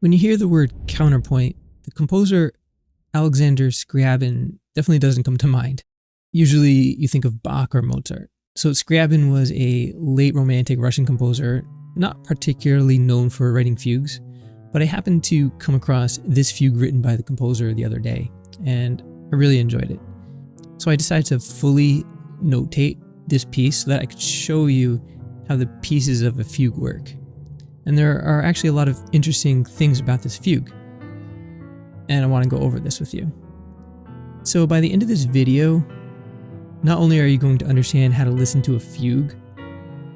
When you hear the word counterpoint, the composer Alexander Scriabin definitely doesn't come to mind. Usually you think of Bach or Mozart. So Scriabin was a late Romantic Russian composer, not particularly known for writing fugues, but I happened to come across this fugue written by the composer the other day, and I really enjoyed it. So I decided to fully notate this piece so that I could show you how the pieces of a fugue work. And there are actually a lot of interesting things about this fugue, and I want to go over this with you. So by the end of this video, not only are you going to understand how to listen to a fugue,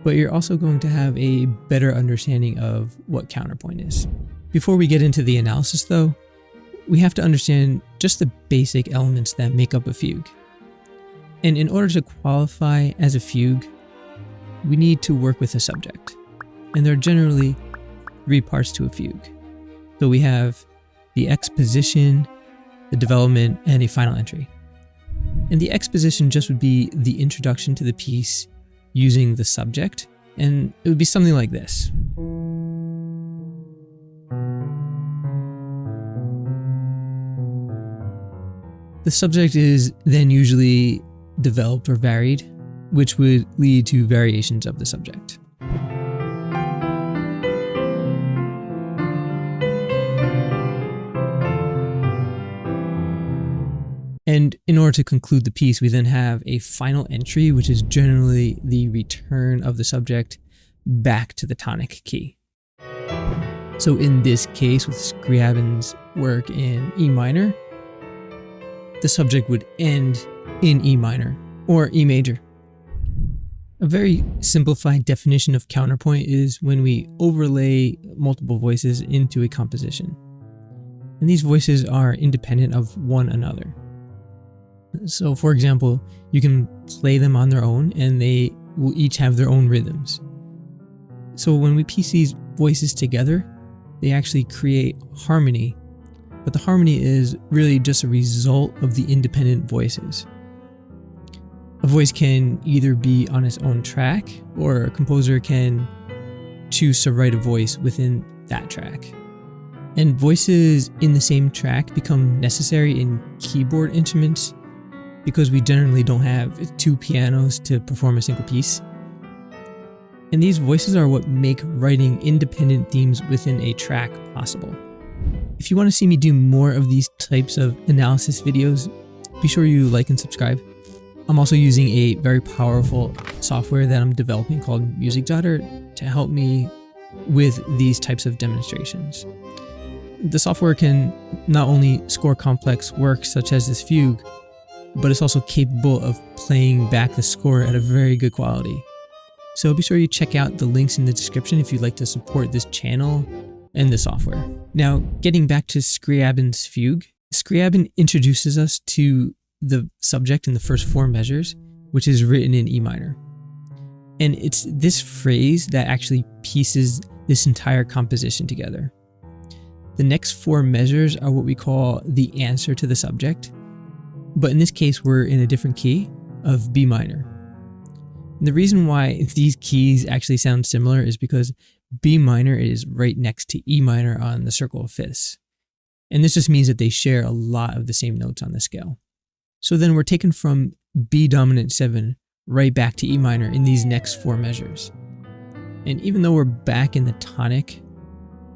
but you're also going to have a better understanding of what counterpoint is. Before we get into the analysis though, we have to understand just the basic elements that make up a fugue. And in order to qualify as a fugue, we need to work with a subject. And there are generally 3 parts to a fugue. So we have the exposition, the development, and a final entry. And the exposition just would be the introduction to the piece using the subject, and it would be something like this. The subject is then usually developed or varied, which would lead to variations of the subject. And in order to conclude the piece, we then have a final entry, which is generally the return of the subject back to the tonic key. So in this case, with Scriabin's work in E minor, the subject would end in E minor or E major. A very simplified definition of counterpoint is when we overlay multiple voices into a composition. And these voices are independent of one another. So for example, you can play them on their own and they will each have their own rhythms. So when we piece these voices together, they actually create harmony, but the harmony is really just a result of the independent voices. A voice can either be on its own track, or a composer can choose to write a voice within that track. And voices in the same track become necessary in keyboard instruments because we generally don't have 2 pianos to perform a single piece. And these voices are what make writing independent themes within a track possible. If you want to see me do more of these types of analysis videos, be sure you like and subscribe. I'm also using a very powerful software that I'm developing called MusicJotter to help me with these types of demonstrations. The software can not only score complex works such as this fugue, but it's also capable of playing back the score at a very good quality. So be sure you check out the links in the description if you'd like to support this channel and the software. Now, getting back to Scriabin's fugue, Scriabin introduces us to the subject in the first 4 measures, which is written in E minor. And it's this phrase that actually pieces this entire composition together. The next 4 measures are what we call the answer to the subject, but in this case we're in a different key of B minor. And the reason why these keys actually sound similar is because B minor is right next to E minor on the circle of fifths. And this just means that they share a lot of the same notes on the scale. So then we're taken from B dominant 7 right back to E minor in these next 4 measures. And even though we're back in the tonic,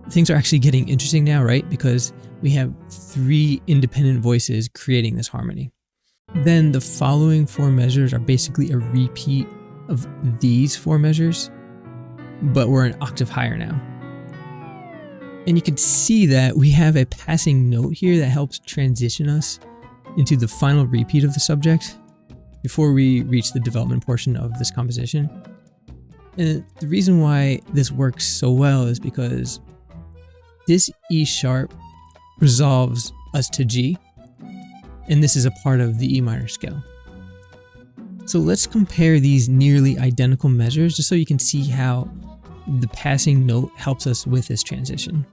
things are actually getting interesting now, right? Because we have 3 independent voices creating this harmony. Then the following 4 measures are basically a repeat of these 4 measures, but we're an octave higher now. And you can see that we have a passing note here that helps transition us into the final repeat of the subject before we reach the development portion of this composition. And the reason why this works so well is because this E sharp resolves us to G, and this is a part of the E minor scale. So let's compare these nearly identical measures just so you can see how the passing note helps us with this transition.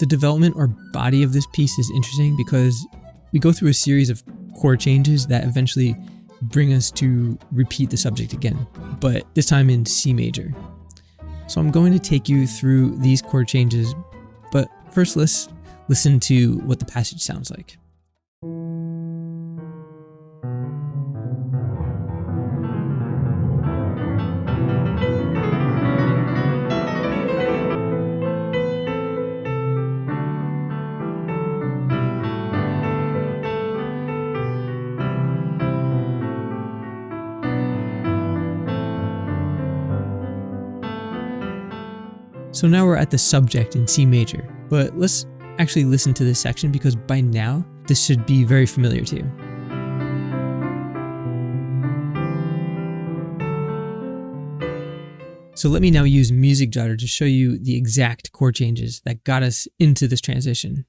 The development or body of this piece is interesting because we go through a series of chord changes that eventually bring us to repeat the subject again, but this time in C major. So I'm going to take you through these chord changes, but first let's listen to what the passage sounds like. So now we're at the subject in C major, but let's actually listen to this section because by now this should be very familiar to you. So let me now use Music Jotter to show you the exact chord changes that got us into this transition.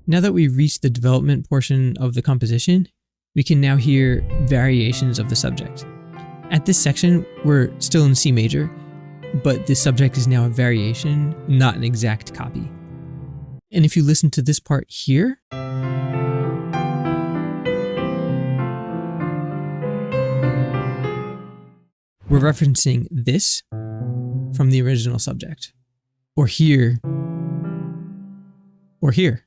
Now that we've reached the development portion of the composition, we can now hear variations of the subject. At this section, we're still in C major, but the subject is now a variation, not an exact copy. And if you listen to this part here, we're referencing this from the original subject, or here, or here.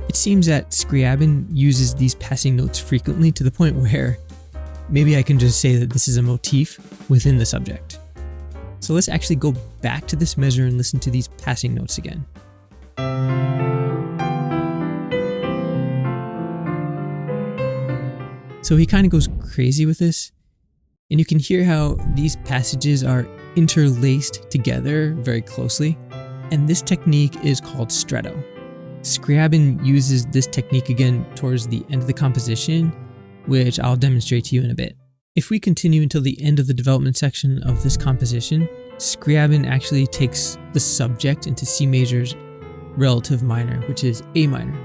It seems that Scriabin uses these passing notes frequently to the point where maybe I can just say that this is a motif within the subject. So let's actually go back to this measure and listen to these passing notes again. So he kind of goes crazy with this, and you can hear how these passages are interlaced together very closely, and this technique is called stretto. Scriabin uses this technique again towards the end of the composition, which I'll demonstrate to you in a bit. If we continue until the end of the development section of this composition, Scriabin actually takes the subject into C major's relative minor, which is A minor.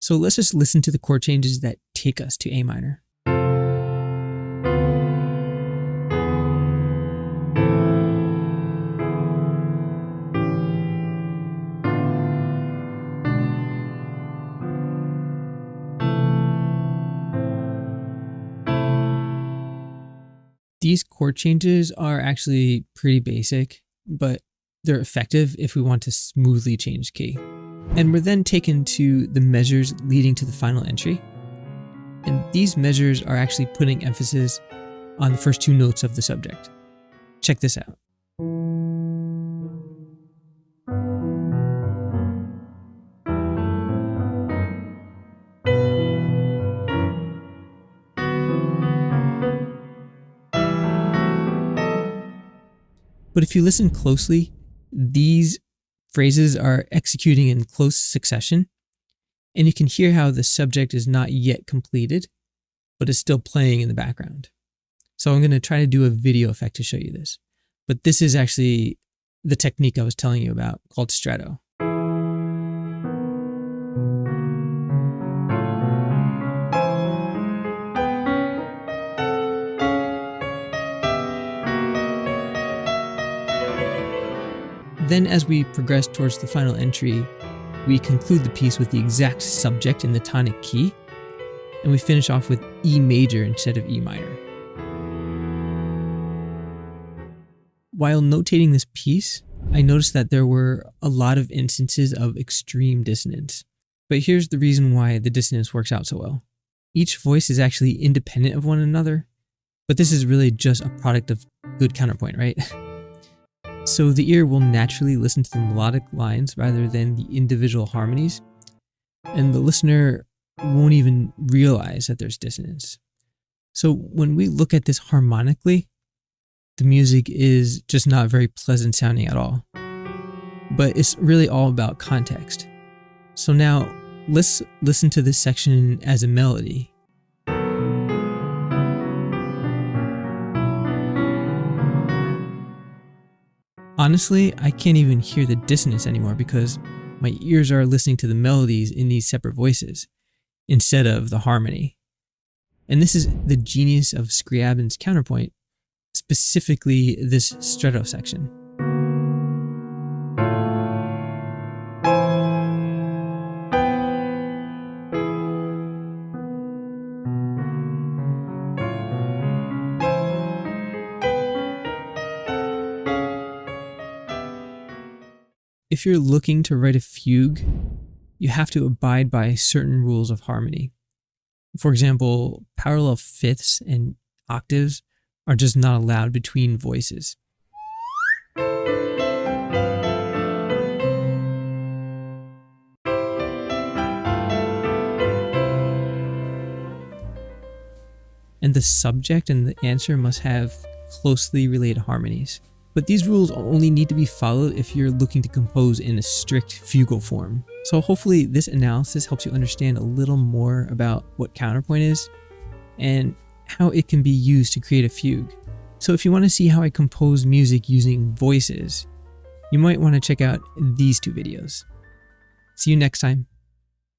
So let's just listen to the chord changes that take us to A minor. These chord changes are actually pretty basic, but they're effective if we want to smoothly change key. And we're then taken to the measures leading to the final entry. And these measures are actually putting emphasis on the first two notes of the subject. Check this out. But if you listen closely, these phrases are executing in close succession, and you can hear how the subject is not yet completed, but is still playing in the background. So I'm going to try to do a video effect to show you this. But this is actually the technique I was telling you about called stretto. Then as we progress towards the final entry, we conclude the piece with the exact subject in the tonic key, and we finish off with E major instead of E minor. While notating this piece, I noticed that there were a lot of instances of extreme dissonance. But here's the reason why the dissonance works out so well. Each voice is actually independent of one another, but this is really just a product of good counterpoint, right? So the ear will naturally listen to the melodic lines rather than the individual harmonies. and the listener won't even realize that there's dissonance. So when we look at this harmonically, the music is just not very pleasant sounding at all. But it's really all about context. So now let's listen to this section as a melody. Honestly, I can't even hear the dissonance anymore because my ears are listening to the melodies in these separate voices instead of the harmony. And this is the genius of Scriabin's counterpoint, specifically this stretto section. If you're looking to write a fugue, you have to abide by certain rules of harmony. For example, parallel fifths and octaves are just not allowed between voices. And the subject and the answer must have closely related harmonies. But these rules only need to be followed if you're looking to compose in a strict fugal form. So hopefully this analysis helps you understand a little more about what counterpoint is and how it can be used to create a fugue. So if you want to see how I compose music using voices, you might want to check out these two videos. See you next time.